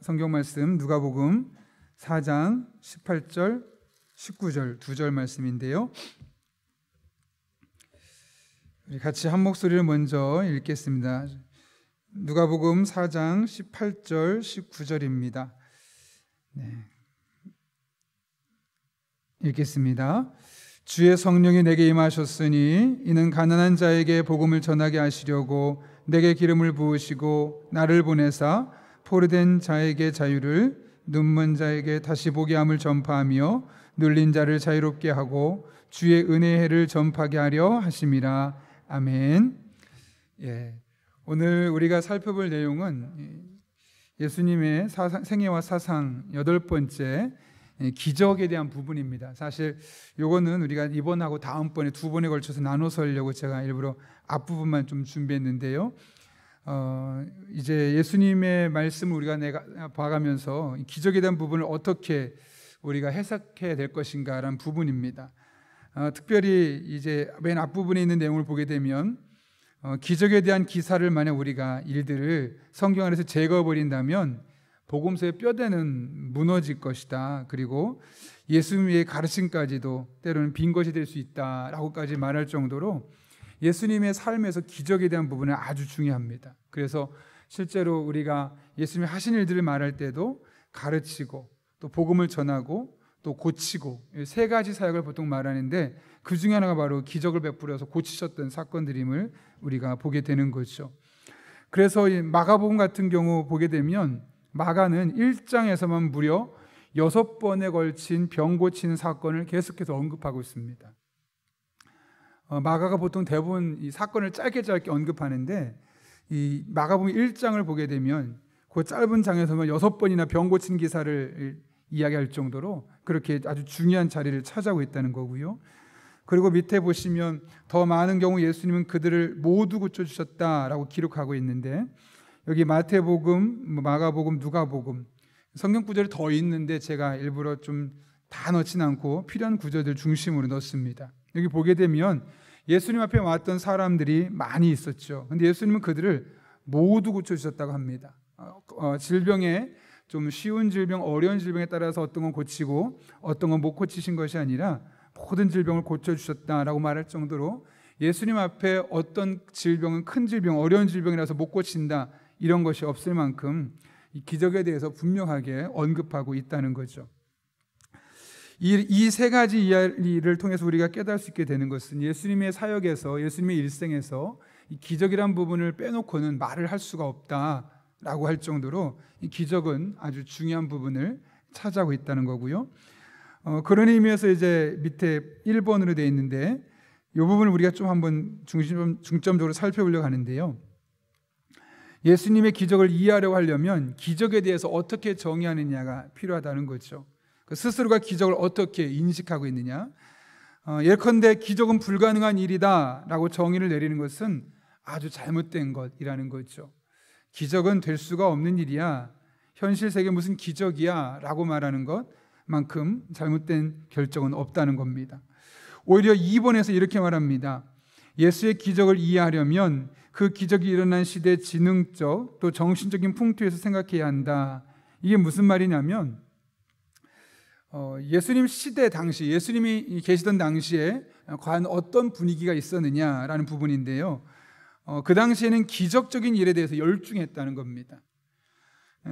성경 말씀 누가복음 4장 18절, 19절 두 절 말씀인데요. 우리 같이 한 목소리를 먼저 읽겠습니다. 누가복음 4장 18절, 19절입니다. 읽겠습니다. 주의 성령이 내게 임하셨으니 이는 가난한 자에게 복음을 전하게 하시려고 내게 기름을 부으시고 나를 보내사 포로된 자에게 자유를, 눈먼 자에게 다시 보게 함을 전파하며 눌린 자를 자유롭게 하고 주의 은혜의 해를 전파하게 하려 하심이라. 아멘. 오늘 우리가 살펴볼 내용은 예수님의 생애와 사상 8번째 기적에 대한 부분입니다. 사실 이거는 우리가 이번하고 다음번에 두 번에 걸쳐서 나눠서 하려고 제가 일부러 앞부분만 좀 준비했는데요. 이제 예수님의 말씀을 우리가 봐가면서 기적에 대한 부분을 어떻게 우리가 해석해야 될 것인가라는 부분입니다. 특별히 이제 맨 앞부분에 있는 내용을 보게 되면 기적에 대한 기사를 만약 우리가 일들을 성경 안에서 제거해버린다면 복음서의 뼈대는 무너질 것이다. 그리고 예수님의 가르침까지도 때로는 빈 것이 될 수 있다라고까지 말할 정도로 예수님의 삶에서 기적에 대한 부분은 아주 중요합니다. 그래서 실제로 우리가 예수님이 하신 일들을 말할 때도 가르치고 또 복음을 전하고 또 고치고 세 가지 사역을 보통 말하는데 그 중에 하나가 바로 기적을 베풀어서 고치셨던 사건들임을 우리가 보게 되는 거죠. 그래서 마가복음 같은 경우 보게 되면 마가는 1장에서만 무려 6번에 걸친 병 고치는 사건을 계속해서 언급하고 있습니다. 마가가 보통 대부분 이 사건을 짧게 언급하는데 이 마가복음 1장을 보게 되면 그 짧은 장에서만 6번이나 병 고치는 기사를 이야기할 정도로 그렇게 아주 중요한 자리를 차지하고 있다는 거고요. 그리고 밑에 보시면 더 많은 경우 예수님은 그들을 모두 고쳐주셨다라고 기록하고 있는데 여기 마태복음, 마가복음, 누가복음 성경 구절이 더 있는데 제가 일부러 좀 다 넣진 않고 필요한 구절들 중심으로 넣습니다. 여기 보게 되면 예수님 앞에 왔던 사람들이 많이 있었죠. 근데 예수님은 그들을 모두 고쳐주셨다고 합니다. 질병에 좀 쉬운 질병, 어려운 질병에 따라서 어떤 건 고치고 어떤 건 못 고치신 것이 아니라 모든 질병을 고쳐주셨다라고 말할 정도로 예수님 앞에 어떤 질병은 큰 질병, 어려운 질병이라서 못 고친다 이런 것이 없을 만큼 이 기적에 대해서 분명하게 언급하고 있다는 거죠. 이 세 가지 이야기를 통해서 우리가 깨달을 수 있게 되는 것은 예수님의 사역에서, 예수님의 일생에서 이 기적이란 부분을 빼놓고는 말을 할 수가 없다라고 할 정도로 이 기적은 아주 중요한 부분을 차지하고 있다는 거고요. 그런 의미에서 이제 밑에 1번으로 되어 있는데 이 부분을 우리가 좀 한번 중점적으로 살펴보려고 하는데요. 예수님의 기적을 이해하려고 하려면 기적에 대해서 어떻게 정의하느냐가 필요하다는 거죠. 스스로가 기적을 어떻게 인식하고 있느냐. 예컨대 기적은 불가능한 일이다 라고 정의를 내리는 것은 아주 잘못된 것이라는 거죠. 기적은 될 수가 없는 일이야, 현실 세계 무슨 기적이야 라고 말하는 것만큼 잘못된 결정은 없다는 겁니다. 오히려 2번에서 이렇게 말합니다. 예수의 기적을 이해하려면 그 기적이 일어난 시대의 지능적 또 정신적인 풍토에서 생각해야 한다. 이게 무슨 말이냐면 예수님 시대 당시, 예수님이 계시던 당시에 과연 어떤 분위기가 있었느냐라는 부분인데요. 그 당시에는 기적적인 일에 대해서 열중했다는 겁니다.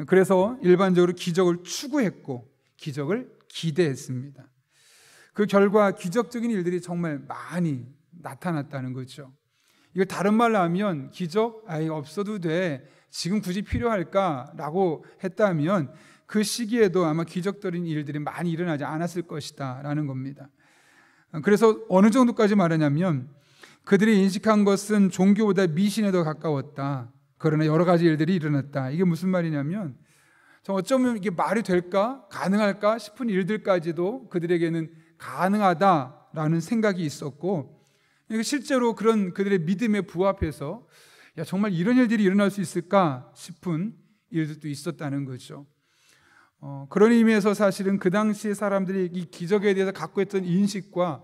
그래서 일반적으로 기적을 추구했고 기적을 기대했습니다. 그 결과 기적적인 일들이 정말 많이 나타났다는 거죠. 이걸 다른 말로 하면 기적 없어도 돼, 지금 굳이 필요할까라고 했다면 그 시기에도 아마 기적적인 일들이 많이 일어나지 않았을 것이다 라는 겁니다. 그래서 어느 정도까지 말하냐면 그들이 인식한 것은 종교보다 미신에 더 가까웠다. 그러나 여러 가지 일들이 일어났다. 이게 무슨 말이냐면 어쩌면 이게 말이 될까? 가능할까? 싶은 일들까지도 그들에게는 가능하다라는 생각이 있었고 실제로 그런 그들의 믿음에 부합해서 정말 이런 일들이 일어날 수 있을까 싶은 일들도 있었다는 거죠. 그런 의미에서 사실은 그 당시의 사람들이 이 기적에 대해서 갖고 있던 인식과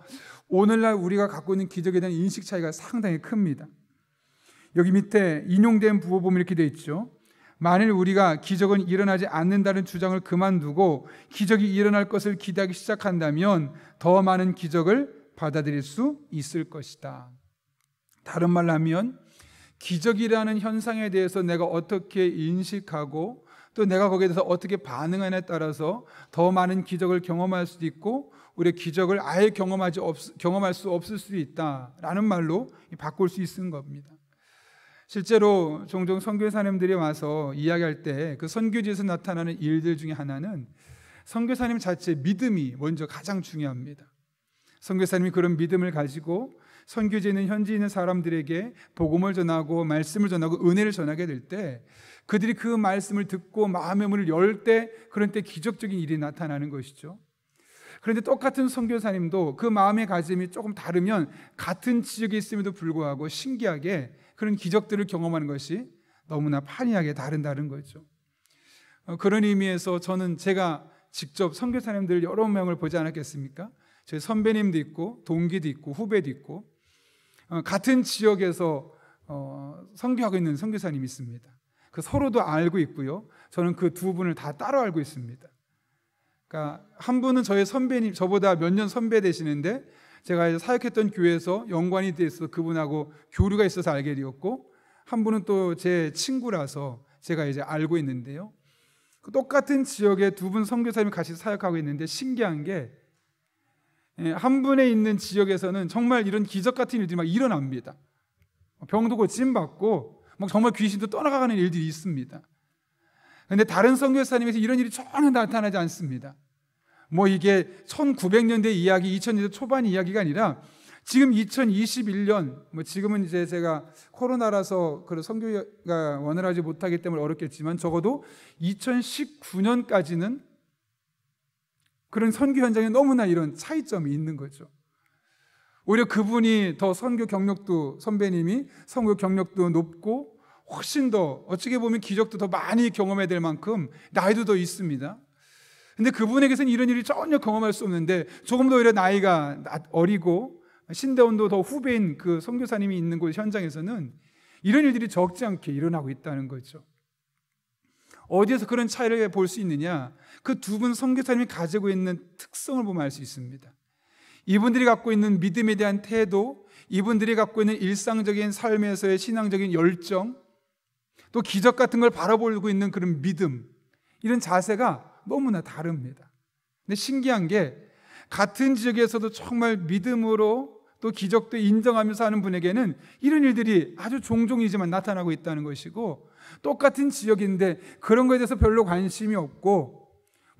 오늘날 우리가 갖고 있는 기적에 대한 인식 차이가 상당히 큽니다. 여기 밑에 인용된 부호 보면 이렇게 되어 있죠. 만일 우리가 기적은 일어나지 않는다는 주장을 그만두고 기적이 일어날 것을 기대하기 시작한다면 더 많은 기적을 받아들일 수 있을 것이다. 다른 말로 하면 기적이라는 현상에 대해서 내가 어떻게 인식하고 또 내가 거기에 대해서 어떻게 반응하냐에 따라서 더 많은 기적을 경험할 수도 있고 우리의 기적을 아예 경험할 수 없을 수도 있다라는 말로 바꿀 수 있는 겁니다. 실제로 종종 선교사님들이 와서 이야기할 때 그 선교지에서 나타나는 일들 중에 하나는 선교사님 자체의 믿음이 먼저 가장 중요합니다. 선교사님이 그런 믿음을 가지고 선교지에 있는 현지에 있는 사람들에게 복음을 전하고 말씀을 전하고 은혜를 전하게 될 때 그들이 그 말씀을 듣고 마음의 문을 열 때 그런 때 기적적인 일이 나타나는 것이죠. 그런데 똑같은 선교사님도 그 마음의 가짐이 조금 다르면 같은 지역에 있음에도 불구하고 신기하게 그런 기적들을 경험하는 것이 너무나 판이하게 다른 거죠. 그런 의미에서 저는 제가 직접 선교사님들 여러 명을 보지 않았겠습니까? 제 선배님도 있고 동기도 있고 후배도 있고 같은 지역에서 선교하고 있는 선교사님이 있습니다. 그 서로도 알고 있고요. 저는 그 두 분을 다 따로 알고 있습니다. 그러니까 한 분은 저의 선배님, 저보다 몇 년 선배 되시는데 제가 사역했던 교회에서 연관이 돼 있어서 그분하고 교류가 있어서 알게 되었고 한 분은 또 제 친구라서 제가 이제 알고 있는데요. 똑같은 지역에 두 분 선교사님이 같이 사역하고 있는데 신기한 게 한 분에 있는 지역에서는 정말 이런 기적 같은 일들이 막 일어납니다. 병도 고침받고 정말 귀신도 떠나가는 일들이 있습니다. 그런데 다른 선교사님에서 이런 일이 전혀 나타나지 않습니다. 이게 1900년대 이야기, 2000년대 초반 이야기가 아니라 지금 2021년, 지금은 이제 제가 코로나라서 그런 선교가 원활하지 못하기 때문에 어렵겠지만 적어도 2019년까지는 그런 선교 현장에 너무나 이런 차이점이 있는 거죠. 오히려 그분이 더 선교 경력도, 선배님이 선교 경력도 높고 훨씬 더 어떻게 보면 기적도 더 많이 경험해야 될 만큼 나이도 더 있습니다. 근데 그분에게서는 이런 일이 전혀 경험할 수 없는데 조금 더 오히려 나이가 어리고 신대원도 더 후배인 그 선교사님이 있는 곳 현장에서는 이런 일들이 적지 않게 일어나고 있다는 거죠. 어디에서 그런 차이를 볼 수 있느냐? 그 두 분 선교사님이 가지고 있는 특성을 보면 알 수 있습니다. 이분들이 갖고 있는 믿음에 대한 태도, 이분들이 갖고 있는 일상적인 삶에서의 신앙적인 열정, 또 기적 같은 걸 바라보고 있는 그런 믿음, 이런 자세가 너무나 다릅니다. 근데 신기한 게 같은 지역에서도 정말 믿음으로 또 기적도 인정하면서 하는 분에게는 이런 일들이 아주 종종이지만 나타나고 있다는 것이고, 똑같은 지역인데 그런 것에 대해서 별로 관심이 없고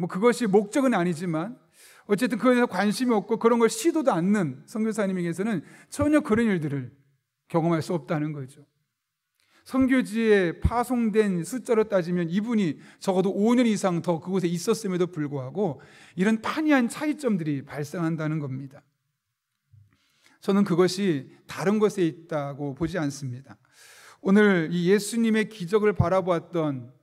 그것이 목적은 아니지만 어쨌든 그거에 대해서 관심이 없고 그런 걸 시도도 않는 선교사님에게서는 전혀 그런 일들을 경험할 수 없다는 거죠. 선교지에 파송된 숫자로 따지면 이분이 적어도 5년 이상 더 그곳에 있었음에도 불구하고 이런 판이한 차이점들이 발생한다는 겁니다. 저는 그것이 다른 것에 있다고 보지 않습니다. 오늘 이 예수님의 기적을 바라보았던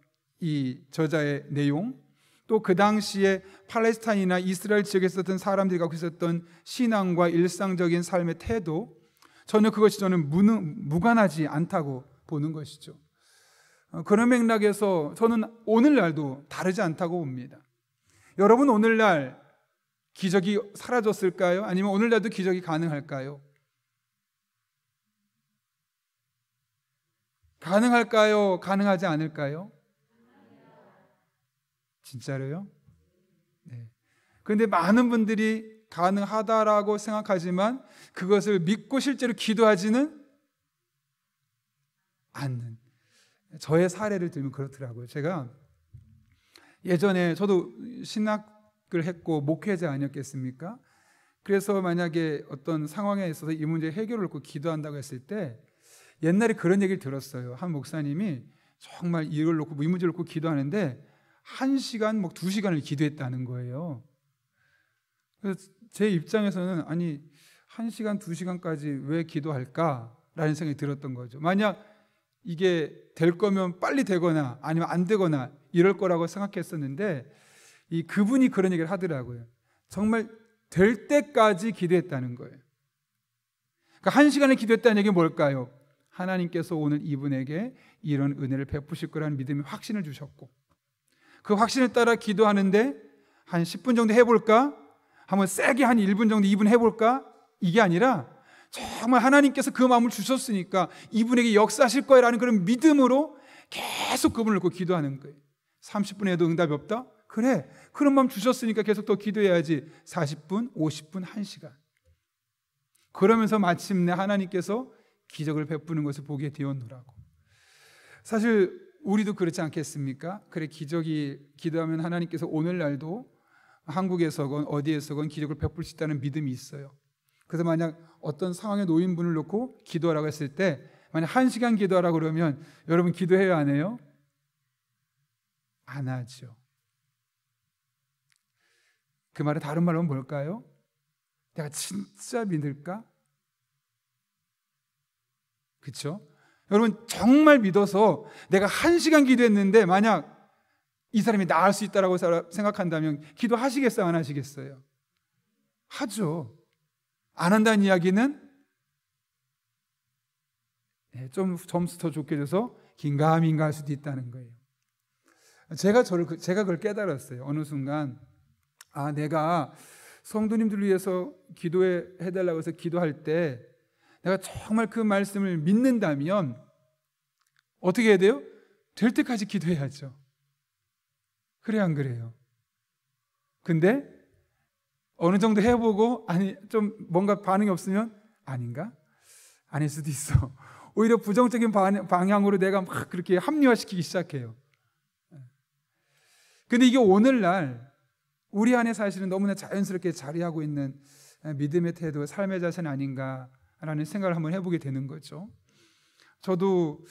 이 저자의 내용, 또 그 당시에 팔레스타인이나 이스라엘 지역에 있었던 사람들이 갖고 있었던 신앙과 일상적인 삶의 태도, 전혀 그것이 저는 무관하지 않다고 보는 것이죠. 그런 맥락에서 저는 오늘날도 다르지 않다고 봅니다. 여러분, 오늘날 기적이 사라졌을까요? 아니면 오늘날도 기적이 가능할까요? 가능할까요? 가능하지 않을까요? 진짜로요? 네. 그런데 많은 분들이 가능하다라고 생각하지만 그것을 믿고 실제로 기도하지는 않는, 저의 사례를 들면 그렇더라고요. 제가 예전에 저도 신학을 했고 목회자 아니었겠습니까? 그래서 만약에 어떤 상황에 있어서 이 문제 해결을 놓고 기도한다고 했을 때 옛날에 그런 얘기를 들었어요. 한 목사님이 정말 이걸 놓고 이 문제를 놓고 기도하는데 1시간, 2시간을 기도했다는 거예요. 그래서 제 입장에서는 아니 1시간, 2시간까지 왜 기도할까라는 생각이 들었던 거죠. 만약 이게 될 거면 빨리 되거나 아니면 안 되거나 이럴 거라고 생각했었는데 그분이 그런 얘기를 하더라고요. 정말 될 때까지 기도했다는 거예요. 그러니까 1시간을 기도했다는 얘기는 뭘까요? 하나님께서 오늘 이분에게 이런 은혜를 베푸실 거라는 믿음의 확신을 주셨고, 그 확신에 따라 기도하는데 한 10분 정도 해볼까? 한번 세게 한 1분 정도 2분 해볼까? 이게 아니라 정말 하나님께서 그 마음을 주셨으니까 이분에게 역사하실 거라는 그런 믿음으로 계속 그분을 놓고 기도하는 거예요. 30분 해도 응답이 없다? 그래, 그런 마음 주셨으니까 계속 더 기도해야지. 40분, 50분, 1시간. 그러면서 마침내 하나님께서 기적을 베푸는 것을 보게 되었노라고. 사실 우리도 그렇지 않겠습니까? 그래, 기도하면 하나님께서 오늘날도 한국에서건 어디에서건 기적을 베풀 수 있다는 믿음이 있어요. 그래서 만약 어떤 상황에 놓인 분을 놓고 기도하라고 했을 때, 만약 1시간 기도하라고 그러면 여러분 기도해요, 안 해요? 안 하죠. 그 말은 다른 말로 뭘까요? 내가 진짜 믿을까? 그렇죠? 여러분 정말 믿어서 내가 1시간 기도했는데 만약 이 사람이 나을 수 있다고 생각한다면 기도하시겠어요? 안 하시겠어요? 하죠. 안 한다는 이야기는 좀 점수 더 좋게 줘서 긴가민가 할 수도 있다는 거예요. 제가 그걸 깨달았어요. 어느 순간 내가 성도님들 위해서 기도해달라고 해서 기도할 때 내가 정말 그 말씀을 믿는다면 어떻게 해야 돼요? 될 때까지 기도해야죠. 그래, 안 그래요? 근데 어느 정도 해보고 좀 뭔가 반응이 없으면 아닌가? 아닐 수도 있어. 오히려 부정적인 방향으로 내가 막 그렇게 합리화시키기 시작해요. 근데 이게 오늘날 우리 안에 사실은 너무나 자연스럽게 자리하고 있는 믿음의 태도, 삶의 자세 아닌가라는 생각을 한번 해보게 되는 거죠. 저도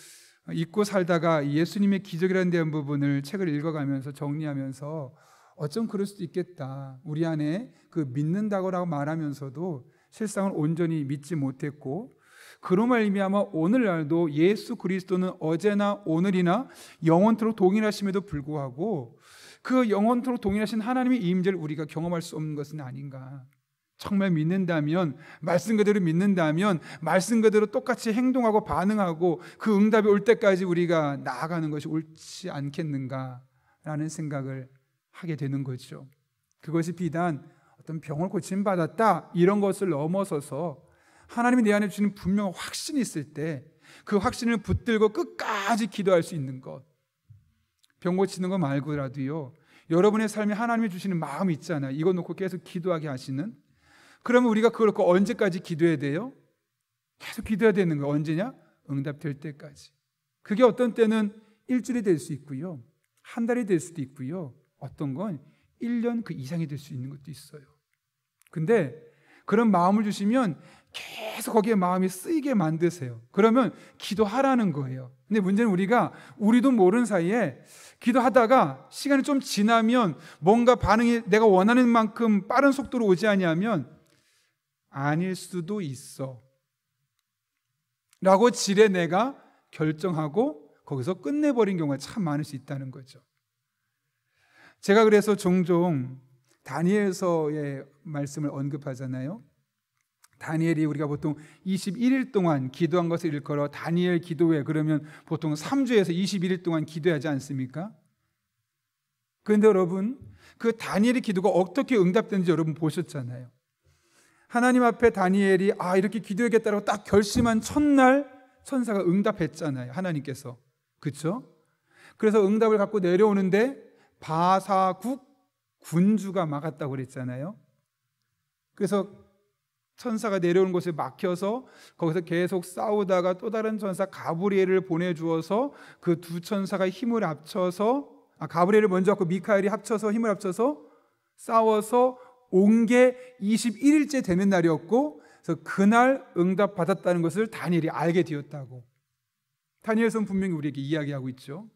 잊고 살다가 예수님의 기적이라는 대한 부분을 책을 읽어가면서 정리하면서 어쩜 그럴 수도 있겠다. 우리 안에 그 믿는다고 말하면서도 실상은 온전히 믿지 못했고, 그로 말미암아 오늘날도 예수 그리스도는 어제나 오늘이나 영원토록 동일하심에도 불구하고 그 영원토록 동일하신 하나님의 임재를 우리가 경험할 수 없는 것은 아닌가. 정말 믿는다면, 말씀 그대로 믿는다면 말씀 그대로 똑같이 행동하고 반응하고 그 응답이 올 때까지 우리가 나아가는 것이 옳지 않겠는가라는 생각을 하게 되는 거죠. 그것이 비단 어떤 병을 고침받았다 이런 것을 넘어서서 하나님이 내 안에 주시는 분명한 확신이 있을 때 그 확신을 붙들고 끝까지 기도할 수 있는 것. 병 고치는 거 말고라도요, 여러분의 삶에 하나님이 주시는 마음이 있잖아요. 이거 놓고 계속 기도하게 하시는. 그러면 우리가 그걸 놓고 언제까지 기도해야 돼요? 계속 기도해야 되는 거예요. 언제냐? 응답될 때까지. 그게 어떤 때는 일주일이 될 수 있고요, 한 달이 될 수도 있고요, 어떤 건 1년 그 이상이 될 수 있는 것도 있어요. 근데 그런 마음을 주시면 계속 거기에 마음이 쓰이게 만드세요. 그러면 기도하라는 거예요. 근데 문제는 우리도 모르는 사이에 기도하다가 시간이 좀 지나면 뭔가 반응이 내가 원하는 만큼 빠른 속도로 오지 않냐면 아닐 수도 있어 라고 지레 내가 결정하고 거기서 끝내버린 경우가 참 많을 수 있다는 거죠. 제가 그래서 종종 다니엘서의 말씀을 언급하잖아요. 다니엘이 우리가 보통 21일 동안 기도한 것을 일컬어 다니엘 기도회, 그러면 보통 3주에서 21일 동안 기도하지 않습니까? 그런데 여러분, 그 다니엘의 기도가 어떻게 응답되는지 여러분 보셨잖아요. 하나님 앞에 다니엘이 이렇게 기도하겠다고 딱 결심한 첫날 천사가 응답했잖아요. 하나님께서. 그렇죠? 그래서 응답을 갖고 내려오는데 바사국 군주가 막았다고 그랬잖아요. 그래서 천사가 내려오는 곳에 막혀서 거기서 계속 싸우다가 또 다른 천사 가브리엘을 보내주어서 그 두 천사가 힘을 합쳐서 가브리엘을 먼저 갖고 미카엘이 합쳐서 힘을 합쳐서 싸워서 온 게 21일째 되는 날이었고, 그래서 그날 응답 받았다는 것을 다니엘이 알게 되었다고 다니엘서는 분명히 우리에게 이야기하고 있죠.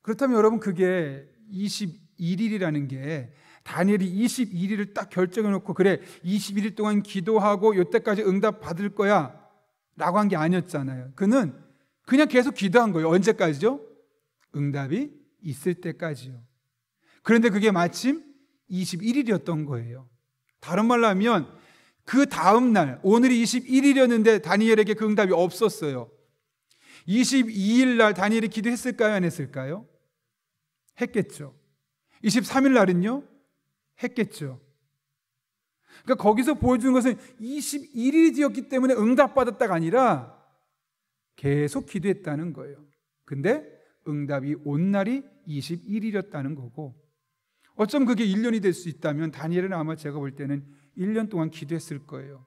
그렇다면 여러분, 그게 21일이라는 게 다니엘이 21일을 딱 결정해 놓고 그래 21일 동안 기도하고 이때까지 응답 받을 거야 라고 한 게 아니었잖아요. 그는 그냥 계속 기도한 거예요. 언제까지죠? 응답이 있을 때까지요. 그런데 그게 마침 21일이었던 거예요. 다른 말로 하면 그 다음 날 오늘이 21일이었는데 다니엘에게 그 응답이 없었어요. 22일 날 다니엘이 기도했을까요? 안 했을까요? 했겠죠. 23일 날은요? 했겠죠. 그러니까 거기서 보여주는 것은 21일이 되었기 때문에 응답받았다가 아니라 계속 기도했다는 거예요. 근데 응답이 온 날이 21일이었다는 거고, 어쩜 그게 1년이 될 수 있다면 다니엘은 아마 제가 볼 때는 1년 동안 기도했을 거예요.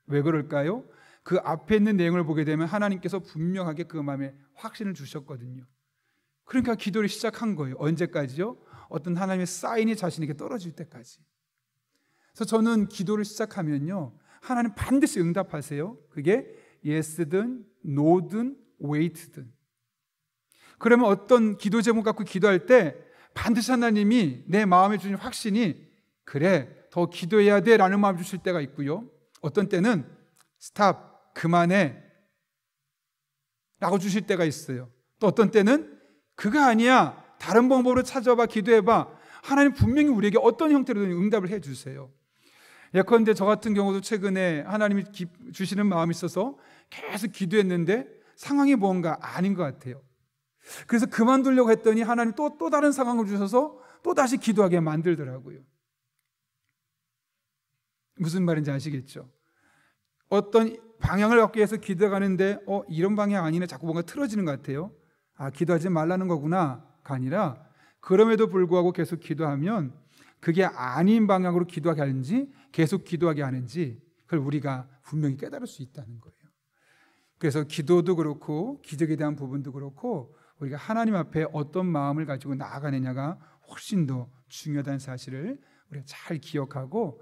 왜 그럴까요? 그 앞에 있는 내용을 보게 되면 하나님께서 분명하게 그 마음에 확신을 주셨거든요. 그러니까 기도를 시작한 거예요. 언제까지요? 어떤 하나님의 사인이 자신에게 떨어질 때까지. 그래서 저는 기도를 시작하면요, 하나님 반드시 응답하세요. 그게 yes든 no든 wait든. 그러면 어떤 기도 제목 갖고 기도할 때 반드시 하나님이 내 마음에 주신 확신이 그래 더 기도해야 돼 라는 마음을 주실 때가 있고요, 어떤 때는 스탑 그만해 라고 주실 때가 있어요. 또 어떤 때는 그거 아니야, 다른 방법으로 찾아봐, 기도해봐. 하나님 분명히 우리에게 어떤 형태로든 응답을 해주세요. 예컨대 저 같은 경우도 최근에 하나님이 주시는 마음이 있어서 계속 기도했는데 상황이 뭔가 아닌 것 같아요. 그래서 그만두려고 했더니 하나님 또 다른 상황을 주셔서 또 다시 기도하게 만들더라고요. 무슨 말인지 아시겠죠? 어떤 방향을 갖기 위해서 기도하는데 이런 방향 아니네, 자꾸 뭔가 틀어지는 것 같아요. 아, 기도하지 말라는 거구나가 아니라 그럼에도 불구하고 계속 기도하면 그게 아닌 방향으로 기도하게 하는지 계속 기도하게 하는지 그걸 우리가 분명히 깨달을 수 있다는 거예요. 그래서 기도도 그렇고 기적에 대한 부분도 그렇고 우리가 하나님 앞에 어떤 마음을 가지고 나아가느냐가 훨씬 더 중요하다는 사실을 우리가 잘 기억하고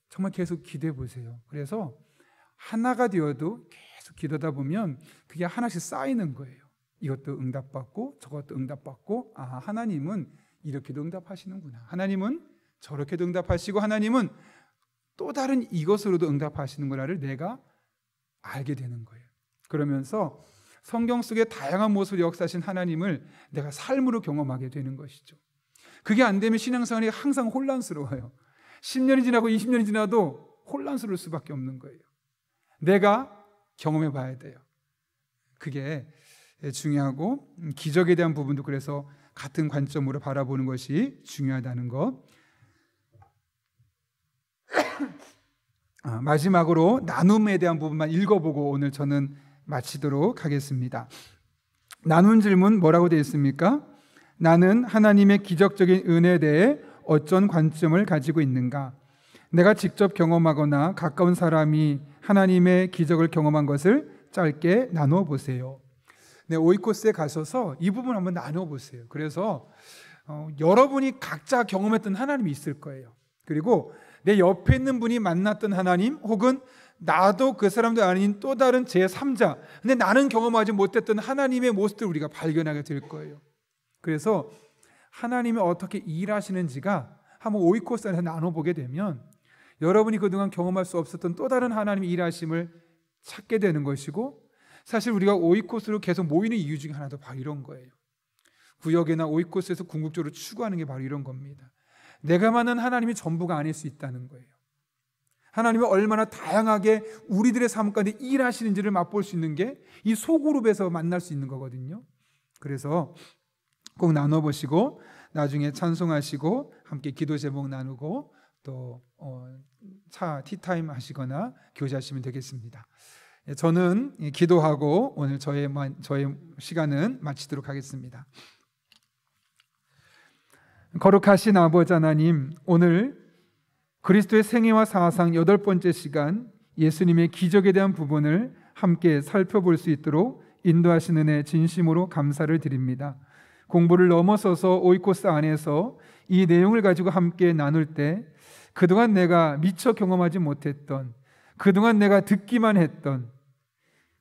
정말 계속 기도해 보세요. 그래서 하나가 되어도 계속 기도하다 보면 그게 하나씩 쌓이는 거예요. 이것도 응답받고 저것도 응답받고, 아, 하나님은 이렇게도 응답하시는구나, 하나님은 저렇게도 응답하시고, 하나님은 또 다른 이것으로도 응답하시는구나를 내가 알게 되는 거예요. 그러면서 성경 속의 다양한 모습을 역사하신 하나님을 내가 삶으로 경험하게 되는 것이죠. 그게 안 되면 신앙생활이 항상 혼란스러워요. 10년이 지나고 20년이 지나도 혼란스러울 수밖에 없는 거예요. 내가 경험해 봐야 돼요. 그게 중요하고, 기적에 대한 부분도 그래서 같은 관점으로 바라보는 것이 중요하다는 것. 마지막으로 나눔에 대한 부분만 읽어보고 오늘 저는 마치도록 하겠습니다. 나눈 질문 뭐라고 되어 있습니까? 나는 하나님의 기적적인 은혜에 대해 어떤 관점을 가지고 있는가? 내가 직접 경험하거나 가까운 사람이 하나님의 기적을 경험한 것을 짧게 나누어 보세요. 네, 오이코스에 가셔서 이 부분 한번 나누어 보세요. 그래서 여러분이 각자 경험했던 하나님이 있을 거예요. 그리고 내 옆에 있는 분이 만났던 하나님, 혹은 나도 그 사람도 아닌 또 다른 제3자, 근데 나는 경험하지 못했던 하나님의 모습들을 우리가 발견하게 될 거예요. 그래서 하나님이 어떻게 일하시는지가 한번 오이코스 안에서 나눠보게 되면 여러분이 그동안 경험할 수 없었던 또 다른 하나님의 일하심을 찾게 되는 것이고, 사실 우리가 오이코스로 계속 모이는 이유 중에 하나도 바로 이런 거예요. 구역이나 오이코스에서 궁극적으로 추구하는 게 바로 이런 겁니다. 내가 만난 하나님이 전부가 아닐 수 있다는 거예요. 하나님이 얼마나 다양하게 우리들의 삶 가운데 일하시는지를 맛볼 수 있는 게 이 소그룹에서 만날 수 있는 거거든요. 그래서 꼭 나눠보시고 나중에 찬송하시고 함께 기도 제목 나누고 또 티타임 하시거나 교제하시면 되겠습니다. 저는 기도하고 오늘 저의 시간은 마치도록 하겠습니다. 거룩하신 아버지 하나님, 오늘 그리스도의 생애와 사상 8번째 시간, 예수님의 기적에 대한 부분을 함께 살펴볼 수 있도록 인도하신 은혜 진심으로 감사를 드립니다. 공부를 넘어서서 오이코스 안에서 이 내용을 가지고 함께 나눌 때 그동안 내가 미처 경험하지 못했던, 그동안 내가 듣기만 했던,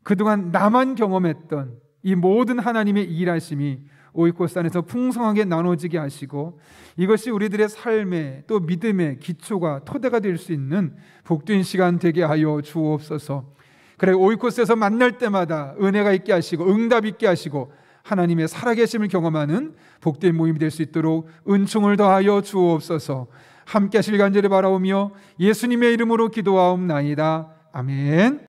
그동안 나만 경험했던 이 모든 하나님의 일하심이 오이코스 안에서 풍성하게 나눠지게 하시고, 이것이 우리들의 삶의 또 믿음의 기초가 토대가 될 수 있는 복된 시간 되게 하여 주옵소서. 그래, 오이코스에서 만날 때마다 은혜가 있게 하시고 응답 있게 하시고 하나님의 살아계심을 경험하는 복된 모임이 될 수 있도록 은총을 더하여 주옵소서. 함께 하실 간절히 바라오며 예수님의 이름으로 기도하옵나이다. 아멘.